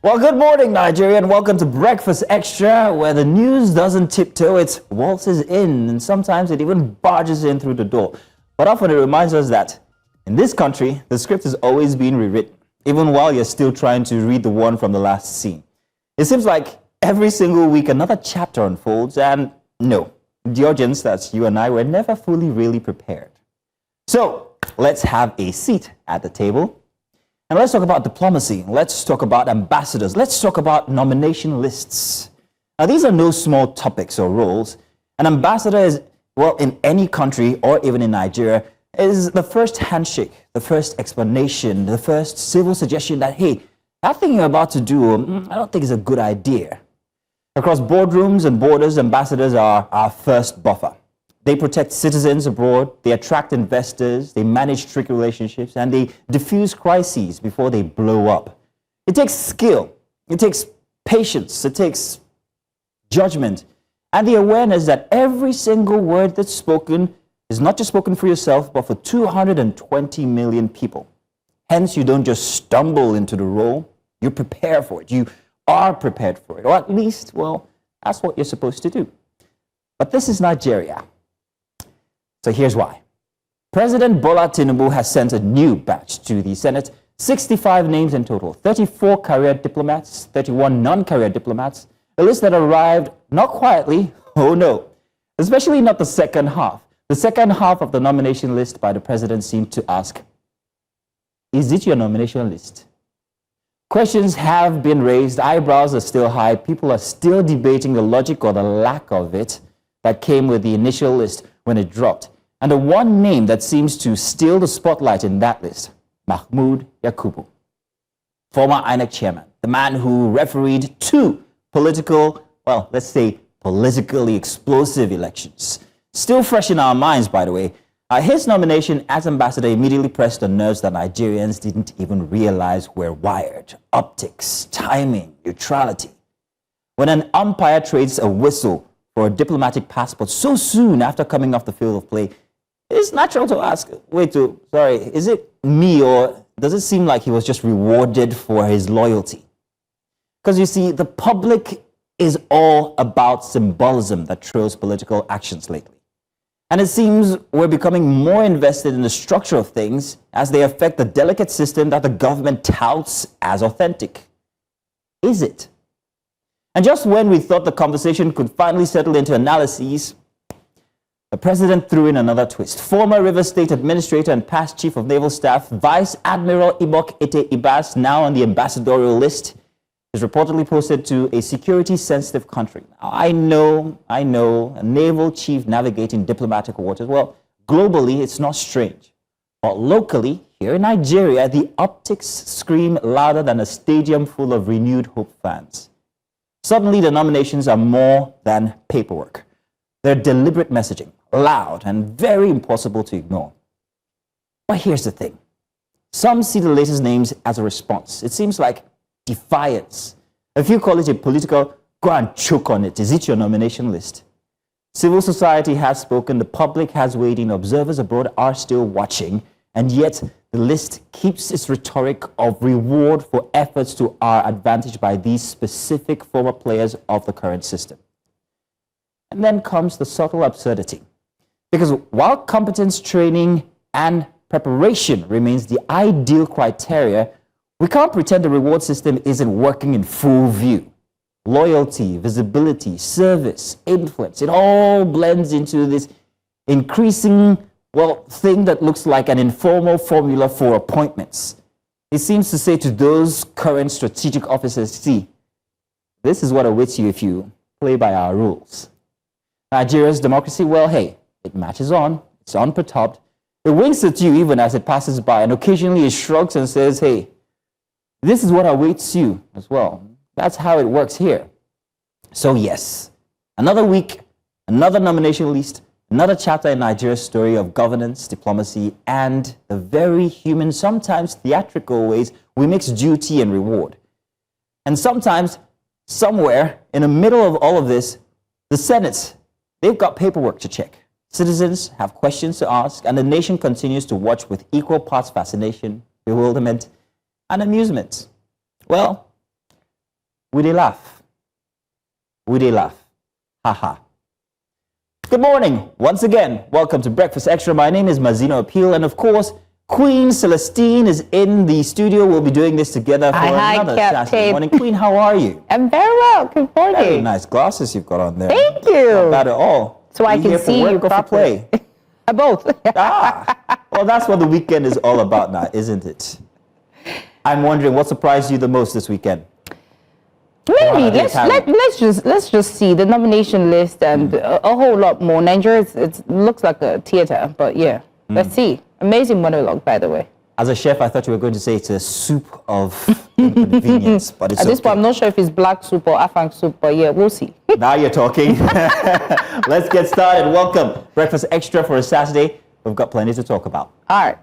Well, good morning, Nigeria, and welcome to Breakfast Extra, where the news doesn't tiptoe, it waltzes in, and sometimes it even barges in through the door. But often it reminds us that in this country, the script is always being rewritten, even while you're still trying to read the one from the last scene. It seems like every single week another chapter unfolds, and no, the audience, that's you and I, were never fully really prepared. So let's have a seat at the table. And let's talk about diplomacy. Let's talk about ambassadors. Let's talk about nomination lists. Now, these are no small topics or roles. An ambassador is, well, in any country or even in Nigeria, is the first handshake, the first explanation, the first civil suggestion that, hey, that thing you're about to do, I don't think is a good idea. Across boardrooms and borders, ambassadors are our first buffer. They protect citizens abroad, they attract investors, they manage tricky relationships, and they diffuse crises before they blow up. It takes skill, it takes patience, it takes judgment, and the awareness that every single word that's spoken is not just spoken for yourself, but for 220 million people. Hence, you don't just stumble into the role, you prepare for it. You are prepared for it, or at least, well, that's what you're supposed to do. But this is Nigeria. So here's why. President Bola Tinubu has sent a new batch to the Senate, 65 names in total, 34 career diplomats, 31 non-career diplomats, a list that arrived not quietly, oh no, especially not the second half. The second half of the nomination list by the president seemed to ask, is it your nomination list? Questions have been raised, eyebrows are still high, people are still debating the logic or the lack of it that came with the initial list when it dropped. And the one name that seems to steal the spotlight in that list, Mahmood Yakubu, former INEC chairman, the man who refereed two political, well, let's say politically explosive elections. Still fresh in our minds, by the way. His nomination as ambassador immediately pressed the nerves that Nigerians didn't even realize were wired. Optics, timing, neutrality. When an umpire trades a whistle for a diplomatic passport so soon after coming off the field of play, it's natural to ask, is it me, or does it seem like he was just rewarded for his loyalty? Because you see, the public is all about symbolism that trails political actions lately. And it seems we're becoming more invested in the structure of things as they affect the delicate system that the government touts as authentic. Is it? And just when we thought the conversation could finally settle into analyses, the president threw in another twist. Former River State Administrator and past Chief of Naval Staff, Vice Admiral Ibok-Ete Ibas, now on the ambassadorial list, is reportedly posted to a security-sensitive country. Now, I know, a naval chief navigating diplomatic waters. Well, globally, it's not strange. But locally, here in Nigeria, the optics scream louder than a stadium full of renewed hope fans. Suddenly, the nominations are more than paperwork. They're deliberate messaging, loud and very impossible to ignore. But here's the thing. Some see the latest names as a response. It seems like defiance. A few call it a political, go and choke on it. Is it your nomination list? Civil society has spoken, the public has weighed in, observers abroad are still watching, and yet the list keeps its rhetoric of reward for efforts to our advantage by these specific former players of the current system. And then comes the subtle absurdity. Because while competence, training, and preparation remains the ideal criteria, we can't pretend the reward system isn't working in full view. Loyalty, visibility, service, influence, it all blends into this increasing, well, thing that looks like an informal formula for appointments. It seems to say to those current strategic officers, see, this is what awaits you if you play by our rules. Nigeria's democracy, well, hey, it matches on, it's unperturbed. It winks at you even as it passes by, and occasionally it shrugs and says, hey, this is what awaits you as well. That's how it works here. So yes, another week, another nomination list, another chapter in Nigeria's story of governance, diplomacy, and the very human, sometimes theatrical ways we mix duty and reward. And sometimes, somewhere in the middle of all of this, the Senate, they've got paperwork to check. Citizens have questions to ask, and the nation continues to watch with equal parts fascination, bewilderment, and amusement. Well, We dey laugh. We dey laugh. Haha. Good morning. Once again, welcome to Breakfast Extra. My name is Mazino Appeal, and of course, Queen Celestine is in the studio. We'll be doing this together for another Saturday morning. Queen, how are you? I'm very well. Good morning. Very nice glasses you've got on there. Thank you. Not bad at all. So I can see you properly. Both. Well, that's what the weekend is all about now, isn't it? I'm wondering what surprised you the most this weekend? Maybe let's just see the nomination list and a whole lot more. Nigeria, it looks like a theater, but yeah, let's see. Amazing monologue, by the way. As a chef, I thought you were going to say it's a soup of inconvenience, but it's at this point, I'm not sure if it's black soup or afang soup, but yeah, we'll see. Now you're talking. Let's get started. Welcome, Breakfast Extra for a Saturday. We've got plenty to talk about. All right.